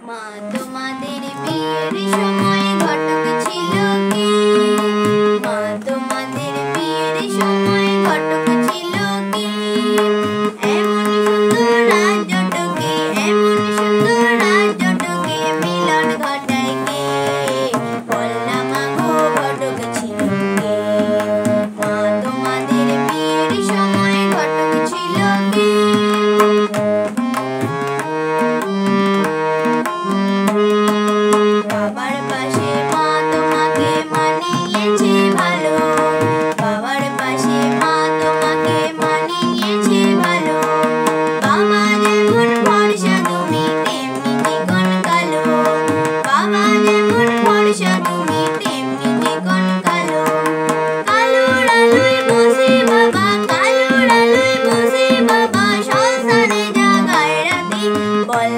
মা তোমাদের বিয়ের সময় ঘটক ছিল কে? মা তোমাদের বিয়ের সময় ঘটক ছিল কে? এমন সুন্দর রাজটকে, এমন সুন্দর রাজটকে মিলন ঘটায় কে? বলনা মাগো ঘটক ছিল কে? মা তোমাদের বিয়ের সময় ঘটক ছিল কে? বাবার পাশে মা তোমাকে মানিয়েছে ভালো, বাবার পাশে মা তোমাকে মানিয়েছে ভালো। বাবা যেমন ফর্সা তুমি তেমনি চিকন কালো, বাবা যেমন ফর্সা তুমি তেমনি চিকন কালো। কালোর আলোয় বসে বাবা, কালোর আলোয় বসে বাবা, শ্মশানে জাগায় রাতে। বল